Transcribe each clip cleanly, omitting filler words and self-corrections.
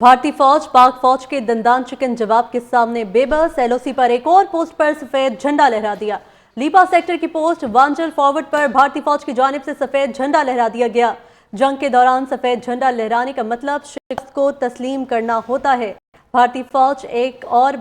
भारतीय फौज पाक फौज के दंदान चिकन जवाब के सामने बेबस। एलओसी पर एक और पोस्ट पर सफेद झंडा लहरा दिया। लीपा सेक्टर की पोस्ट वांजल फॉरवर्ड पर भारतीय फौज की जानिब से सफेद झंडा लहरा दिया गया। जंग के दौरान सफेद झंडा लहराने का मतलब शिकस्त को तस्लीम करना होता है। भारतीय फौज एक और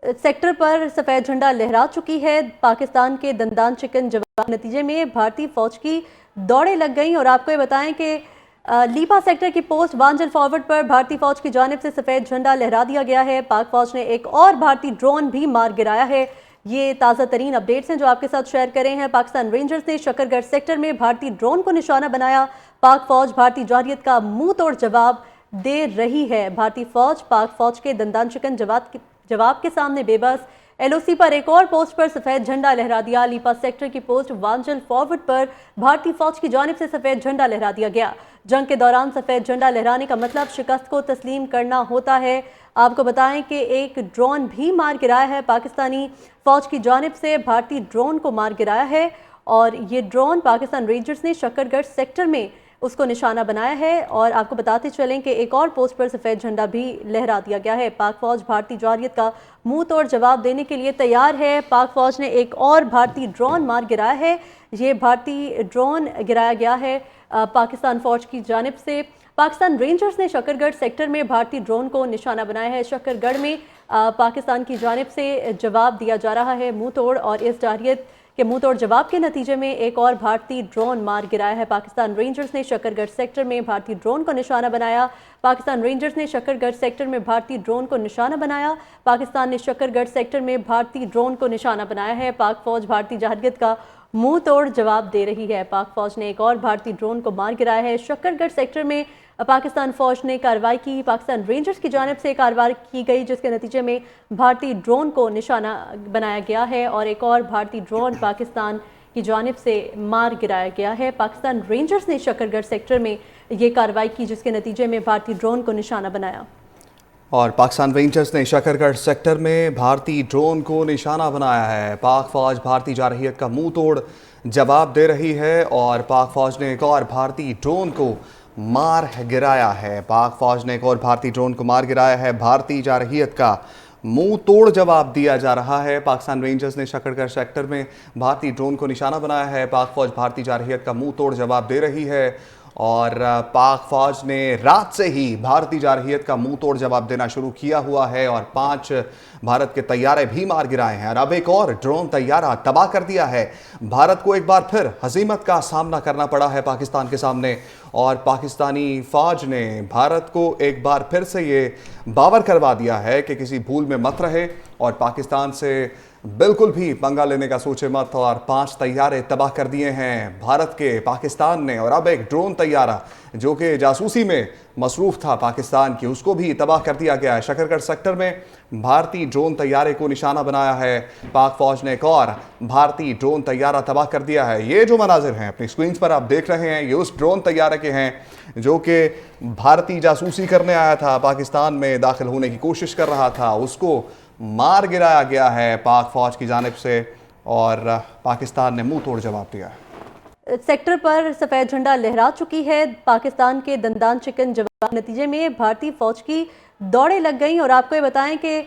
सेक्टर पर सफेद झंडा लहरा चुकी है। पाकिस्तान के दंदान चिकन जवाब के नतीजे में भारतीय फौज की दौड़ें लग गई। और आपको ये बताएं कि लीपा सेक्टर की पोस्ट वांजल फॉरवर्ड पर भारतीय फौज की जानिब से सफेद झंडा लहरा दिया गया है। पाक फौज ने एक और भारतीय ड्रोन भी मार गिराया है। ये ताज़ा तरीन अपडेट्स हैं जो आपके साथ शेयर कर रहे हैं। पाकिस्तान रेंजर्स ने शकरगढ़ सेक्टर में भारतीय ड्रोन को निशाना बनाया। पाक फौज भारतीय जौहरियत का मुंह तोड़ जवाब दे रही है। भारतीय फौज पाक फौज के दंदान चिकन जवाब के सामने बेबस। एलओसी पर एक और पोस्ट पर सफेद झंडा लहरा दिया। लीपा सेक्टर की पोस्ट वांजल फॉरवर्ड पर भारतीय फौज की जानिब से सफेद झंडा लहरा दिया गया। जंग के दौरान सफेद झंडा लहराने का मतलब शिकस्त को तस्लीम करना होता है। आपको बताएं कि एक ड्रोन भी मार गिराया है। पाकिस्तानी फौज की जानिब से भारतीय ड्रोन को मार गिराया है और ये ड्रोन पाकिस्तान रेंजर्स ने शकरगढ़ सेक्टर में उसको निशाना बनाया है। और आपको बताते चलें कि एक और पोस्ट पर सफेद झंडा भी लहरा दिया गया है। पाक फौज भारतीय जौहरियत का मुंह तोड़ जवाब देने के लिए तैयार है। पाक फौज ने एक और भारतीय ड्रोन मार गिराया है। ये भारतीय ड्रोन गिराया गया है पाकिस्तान फौज की जानिब से। पाकिस्तान रेंजर्स ने शकरगढ़ सेक्टर में भारतीय ड्रोन को निशाना बनाया है। शकरगढ़ में पाकिस्तान की जानिब से जवाब दिया जा रहा है मुंह तोड़, और इस जारहियत के मुंह तोड़ जवाब के नतीजे में एक और भारतीय ड्रोन मार गिराया है। पाकिस्तान रेंजर्स ने शकरगढ़ सेक्टर में भारतीय ड्रोन को निशाना बनाया। पाकिस्तान रेंजर्स ने शकरगढ़ सेक्टर में भारतीय ड्रोन को निशाना बनाया। पाकिस्तान ने शकरगढ़ सेक्टर में भारतीय ड्रोन को निशाना बनाया है। पाक फौज भारतीय जौहरियत का मुंह तोड़ जवाब दे रही है। पाक फौज ने एक और भारतीय ड्रोन को मार गिराया है। शकरगढ़ सेक्टर में पाकिस्तान फौज ने कार्रवाई की। पाकिस्तान रेंजर्स की जानिब से कार्रवाई की गई जिसके नतीजे में भारतीय ड्रोन को निशाना बनाया गया है और एक और भारतीय ड्रोन पाकिस्तान की जानिब से मार गिराया गया है। पाकिस्तान रेंजर्स ने शकरगढ़ सेक्टर में ये कार्रवाई की जिसके नतीजे में भारतीय ड्रोन को निशाना बनाया। और पाकिस्तान रेंजर्स ने शकरगढ़ सेक्टर में भारतीय ड्रोन को निशाना बनाया है। पाक फौज भारतीय जौहरियत का मुंह तोड़ जवाब दे रही है और पाक फौज ने एक और भारतीय ड्रोन को मार गिराया है। पाक फौज ने एक और भारतीय ड्रोन को मार गिराया है। भारतीय जौहरियत का मुंह तोड़ जवाब दिया जा रहा है। पाकिस्तान रेंजर्स ने शकरगढ़ सेक्टर में भारतीय ड्रोन को निशाना बनाया है। पाक फौज भारतीय जौहरियत का मुंह तोड़ जवाब दे रही है और पाक फौज ने रात से ही भारतीय जौहरियत का मुंह तोड़ जवाब देना शुरू किया हुआ है और 5 भारत के तैयारे भी मार गिराए हैं और अब एक और ड्रोन तैयारा तबाह कर दिया है। भारत को एक बार फिर हजीमत का सामना करना पड़ा है पाकिस्तान के सामने और पाकिस्तानी फौज ने भारत को एक बार फिर से ये बावर करवा दिया है कि किसी भूल में मत रहे और पाकिस्तान से बिल्कुल भी पंगा लेने का सोचे मत। और 5 तैयारे तबाह कर दिए हैं भारत के पाकिस्तान ने और अब एक ड्रोन तैयारा जो कि जासूसी में मसरूफ़ था पाकिस्तान की उसको भी तबाह कर दिया गया है। शकरगढ़ सेक्टर में भारतीय ड्रोन तैयारे को निशाना बनाया है। पाक फौज ने एक और भारतीय ड्रोन तैयारा तबाह कर दिया है। ये जो मनाजिर हैं अपनी स्क्रीन पर आप देख रहे हैं ये उस ड्रोन तैयारे के हैं जो कि भारतीय जासूसी करने आया था, पाकिस्तान में दाखिल होने की कोशिश कर रहा था, उसको मार गिराया गया है पाक फौज की जानिब से और पाकिस्तान ने मुंह तोड़ जवाब दिया है। सेक्टर पर सफेद झंडा लहरा चुकी है। पाकिस्तान के दंदान चिकन जवाब के नतीजे में भारतीय फौज की दौड़ें लग गई। और आपको ये बताएं कि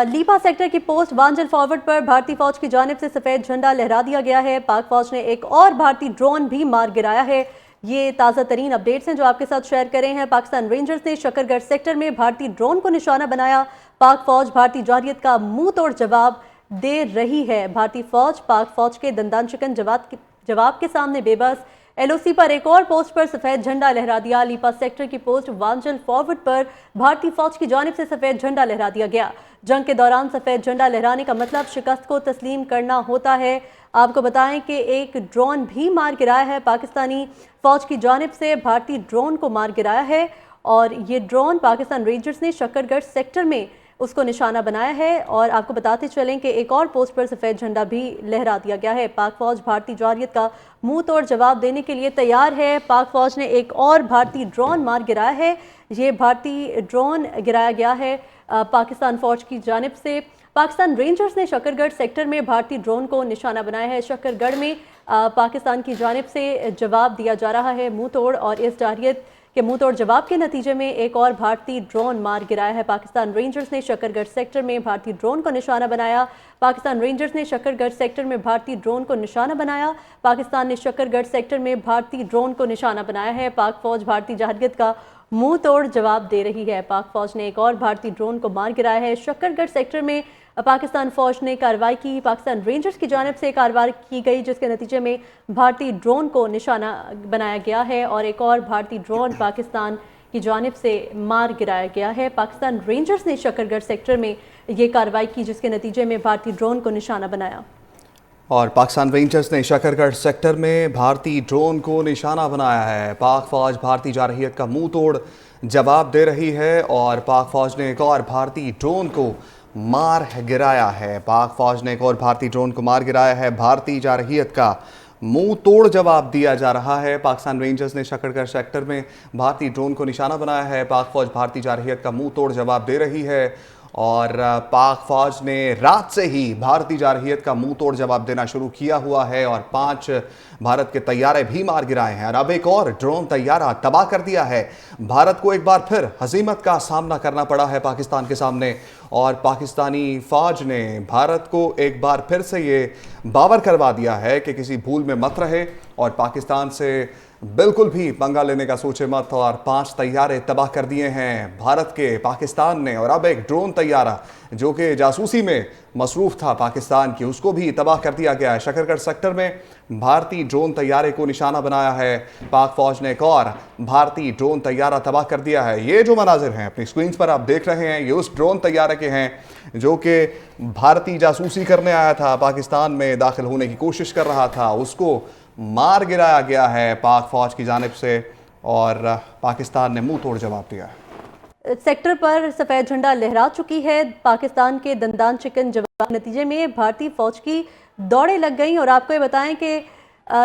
लीपा सेक्टर की पोस्ट वांजल फॉरवर्ड पर भारतीय फौज की जानिब से सफेद झंडा लहरा दिया गया है। पाक फौज ने एक और भारतीय ड्रोन भी मार गिराया है। ये ताज़ा तरीन अपडेट्स हैं जो आपके साथ शेयर कर रहे हैं। पाकिस्तान रेंजर्स ने शकरगढ़ सेक्टर में भारतीय ड्रोन को निशाना बनाया। पाक फौज भारतीय जौहरियत का मुंह तोड़ जवाब दे रही है। भारतीय फौज पाक फौज के दंदान चिकन जवाब के सामने बेबस। एलओसी पर एक और पोस्ट पर सफेद झंडा लहरा दिया। लीपा सेक्टर की पोस्ट वांजल फॉरवर्ड पर भारतीय फौज की जानिब से सफेद झंडा लहरा दिया गया। जंग के दौरान सफेद झंडा लहराने का मतलब शिकस्त को तस्लीम करना होता है। आपको बताएं कि एक ड्रोन भी मार गिराया है। पाकिस्तानी फौज की जानिब से भारतीय ड्रोन को मार गिराया है और ये ड्रोन पाकिस्तान रेंजर्स ने शकरगढ़ सेक्टर में उसको निशाना बनाया है। और आपको बताते चलें कि एक और पोस्ट पर सफेद झंडा भी लहरा दिया गया है। पाक फौज भारतीय जौहरियत का मुंह तोड़ जवाब देने के लिए तैयार है। पाक फौज ने एक और भारतीय ड्रोन मार गिराया है। ये भारतीय ड्रोन गिराया गया है पाकिस्तान फौज की जानिब से। पाकिस्तान रेंजर्स ने शकरगढ़ सेक्टर में भारतीय ड्रोन को निशाना बनाया है। शकरगढ़ में पाकिस्तान की जानिब से जवाब दिया जा रहा है मुंह तोड़, और इस जारहियत के मुंह तोड़ जवाब के नतीजे में एक और भारतीय ड्रोन मार गिराया है। पाकिस्तान रेंजर्स ने शकरगढ़ सेक्टर में भारतीय ड्रोन को निशाना बनाया। पाकिस्तान रेंजर्स ने शकरगढ़ सेक्टर में भारतीय ड्रोन को निशाना बनाया। पाकिस्तान ने शकरगढ़ सेक्टर में भारतीय ड्रोन को निशाना बनाया है। पाक फौज भारतीय जरहियत का मुंह तोड़ जवाब दे रही है। पाक फौज ने एक और भारतीय ड्रोन को मार गिराया है। शकरगढ़ सेक्टर में पाकिस्तान फौज ने कार्रवाई की। पाकिस्तान रेंजर्स की जानिब से कार्रवाई की गई, जिसके नतीजे में भारतीय ड्रोन को निशाना बनाया गया है और एक और भारतीय ड्रोन पाकिस्तान की जानिब से मार गिराया गया है। पाकिस्तान रेंजर्स ने शकरगढ़ सेक्टर में ये कार्रवाई की, जिसके नतीजे में भारतीय ड्रोन को निशाना बनाया। और पाकिस्तान रेंजर्स ने शकरगढ़ सेक्टर में भारतीय ड्रोन को निशाना बनाया है। पाक फौज भारतीय जरहियत का मुंह तोड़ जवाब दे रही है और पाक फौज ने एक और भारतीय ड्रोन को मार गिराया है। पाक फौज ने एक और भारतीय ड्रोन को मार गिराया है। भारतीय जरहियत का मुंह तोड़ जवाब दिया जा रहा है। पाकिस्तान रेंजर्स ने शकरगढ़ सेक्टर में भारतीय ड्रोन को निशाना बनाया है। पाक फौज भारतीय जरहियत का मुंह तोड़ जवाब दे रही है और पाक फौज ने रात से ही भारतीय जरहियत का मुंह तोड़ जवाब देना शुरू किया हुआ है और 5 भारत के तैयारे भी मार गिराए हैं और अब एक और ड्रोन तैयारा तबाह कर दिया है। भारत को एक बार फिर हजीमत का सामना करना पड़ा है पाकिस्तान के सामने और पाकिस्तानी फौज ने भारत को एक बार फिर से ये बावर करवा दिया है कि किसी भूल में मत रहे और पाकिस्तान से बिल्कुल भी पंगा लेने का सोचे मत। और 5 तैयारे तबाह कर दिए हैं भारत के पाकिस्तान ने और अब एक ड्रोन तैयारा जो कि जासूसी में मसरूफ़ था पाकिस्तान की, उसको भी तबाह कर दिया गया है। शकरगढ़ सेक्टर में भारतीय ड्रोन तैयारे को निशाना बनाया है। पाक फौज ने एक और भारतीय ड्रोन तैयारा तबाह कर दिया है। ये जो मनाजिर हैं अपनी स्क्रीन पर आप देख रहे हैं, ये उस ड्रोन तैयारे के हैं जो कि भारतीय जासूसी करने आया था, पाकिस्तान में दाखिल होने की कोशिश कर रहा था। उसको मार गिराया गया है पाक फौज की जानिब से और पाकिस्तान ने मुंह तोड़ जवाब दिया है। सेक्टर पर सफ़ेद झंडा लहरा चुकी है। पाकिस्तान के दंदान चिकन जवाब के नतीजे में भारतीय फौज की दौड़ें लग गईं और आपको ये बताएं कि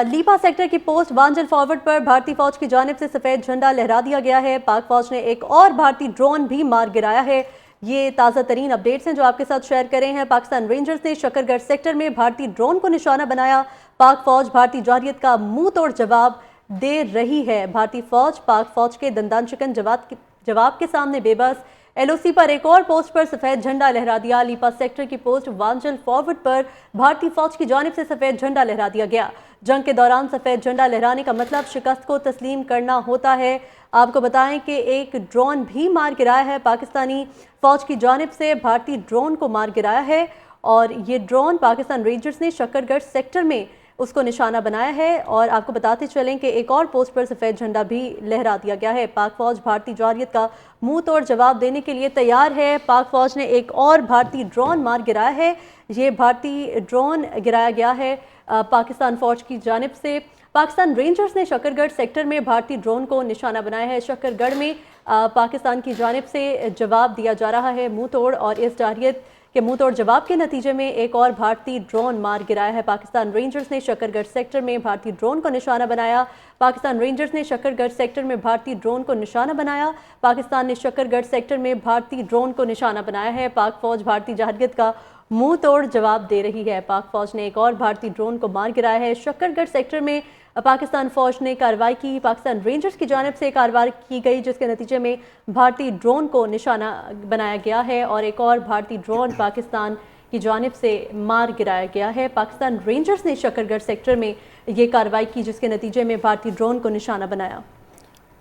लीपा सेक्टर की पोस्ट वांजल फॉरवर्ड पर भारतीय फौज की जानिब से सफ़ेद झंडा लहरा दिया गया है। पाक फौज ने एक और भारतीय ड्रोन भी मार गिराया है। ये ताज़ा तरीन अपडेट्स हैं जो आपके साथ शेयर कर रहे हैं। पाकिस्तान रेंजर्स ने शकरगढ़ सेक्टर में भारतीय ड्रोन को निशाना बनाया। पाक फौज भारतीय जरहियत का मुंह तोड़ जवाब दे रही है। भारतीय फौज पाक फौज के दंदान चिकन जवाब के सामने बेबस। एलओसी पर एक और पोस्ट पर सफ़ेद झंडा लहरा दिया। लीपा सेक्टर की पोस्ट वांजल फॉरवर्ड पर भारतीय फौज की जानिब से सफ़ेद झंडा लहरा दिया गया। जंग के दौरान सफ़ेद झंडा लहराने का मतलब शिकस्त को तस्लीम करना होता है। आपको बताएं कि एक ड्रोन भी मार गिराया है। पाकिस्तानी फौज की जानिब से भारतीय ड्रोन को मार गिराया है और ये ड्रोन पाकिस्तान रेंजर्स ने शकरगढ़ सेक्टर में उसको निशाना बनाया है। और आपको बताते चलें कि एक और पोस्ट पर सफ़ेद झंडा भी लहरा दिया गया है। पाक फौज भारतीय जरहियत का मुंह तोड़ जवाब देने के लिए तैयार है। पाक फौज ने एक और भारतीय ड्रोन मार गिराया है। ये भारतीय ड्रोन गिराया गया है पाकिस्तान फौज की जानिब से। पाकिस्तान रेंजर्स ने शकरगढ़ सेक्टर में भारतीय ड्रोन को निशाना बनाया है। शकरगढ़ में पाकिस्तान की जानिब से जवाब दिया जा रहा है मुंह तोड़ और इस जरहियत के मुंह तोड़ जवाब के नतीजे में एक और भारतीय ड्रोन मार गिराया है। पाकिस्तान रेंजर्स ने शकरगढ़ सेक्टर में भारतीय ड्रोन को निशाना बनाया। पाकिस्तान रेंजर्स ने शकरगढ़ सेक्टर में भारतीय ड्रोन को निशाना बनाया। पाकिस्तान ने शकरगढ़ सेक्टर में भारतीय ड्रोन को निशाना बनाया है। पाक फौज भारतीय जरहियत का मुंह तोड़ जवाब दे रही है। पाक फौज ने एक और भारतीय ड्रोन को मार गिराया है। शकरगढ़ सेक्टर में पाकिस्तान फौज ने कार्रवाई की। पाकिस्तान रेंजर्स की जानिब से कार्रवाई की गई, जिसके नतीजे में भारतीय ड्रोन को निशाना बनाया गया है और एक और भारतीय ड्रोन पाकिस्तान की जानिब से मार गिराया गया है। पाकिस्तान रेंजर्स ने शकरगढ़ सेक्टर में ये कार्रवाई की, जिसके नतीजे में भारतीय ड्रोन को निशाना बनाया।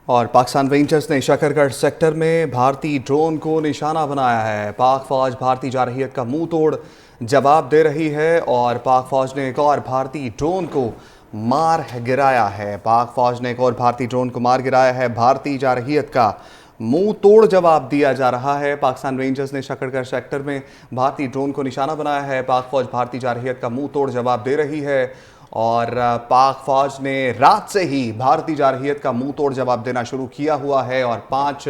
और पाकिस्तान रेंजर्स ने शकरगढ़ सेक्टर में भारतीय ड्रोन को निशाना बनाया है। पाक फौज भारतीय जरहियत का मुंह तोड़ जवाब दे रही है और पाक फौज ने एक और भारतीय ड्रोन को मार गिराया है। पाक फौज ने एक और भारतीय ड्रोन को मार गिराया है। भारतीय जरहियत का मुंह तोड़ जवाब दिया जा रहा है। पाकिस्तान रेंजर्स ने शकरगढ़ सेक्टर में भारतीय ड्रोन को निशाना बनाया है। पाक फौज भारतीय जरहियत का मुंह तोड़ जवाब दे रही है और पाक फौज ने रात से ही भारतीय जरहियत का मुंह तोड़ जवाब देना शुरू किया हुआ है और 5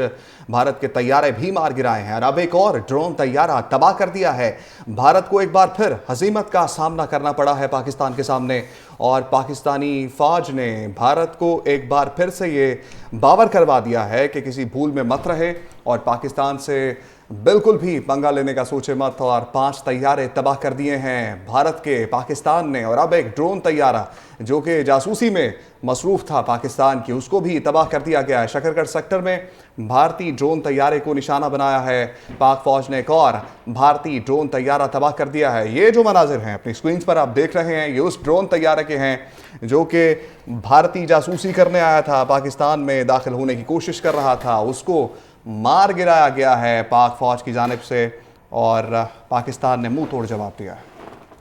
भारत के तैयारे भी मार गिराए हैं और अब एक और ड्रोन तैयारा तबाह कर दिया है। भारत को एक बार फिर हजीमत का सामना करना पड़ा है पाकिस्तान के सामने और पाकिस्तानी फौज ने भारत को एक बार फिर से ये बावर करवा दिया है कि किसी भूल में मत रहे और पाकिस्तान से बिल्कुल भी पंगा लेने का सोचे मत और 5 तैयारे तबाह कर दिए हैं भारत के पाकिस्तान ने। और अब एक ड्रोन तैयारा जो कि जासूसी में मसरूफ था पाकिस्तान की, उसको भी तबाह कर दिया गया है। शकरगढ़ सेक्टर में भारतीय ड्रोन तैयारे को निशाना बनाया है पाक फौज ने। एक और भारतीय ड्रोन तैयारा तबाह कर दिया है। ये जो मनाजिर हैं अपनी स्क्रीन पर आप देख रहे हैं, ये उस ड्रोन तैयारे के हैं जो कि भारतीय जासूसी करने आया था, पाकिस्तान में दाखिल होने की कोशिश कर रहा था। उसको मार गिराया गया है पाक फौज की जानिब से और पाकिस्तान ने मुंह तोड़ जवाब दिया है।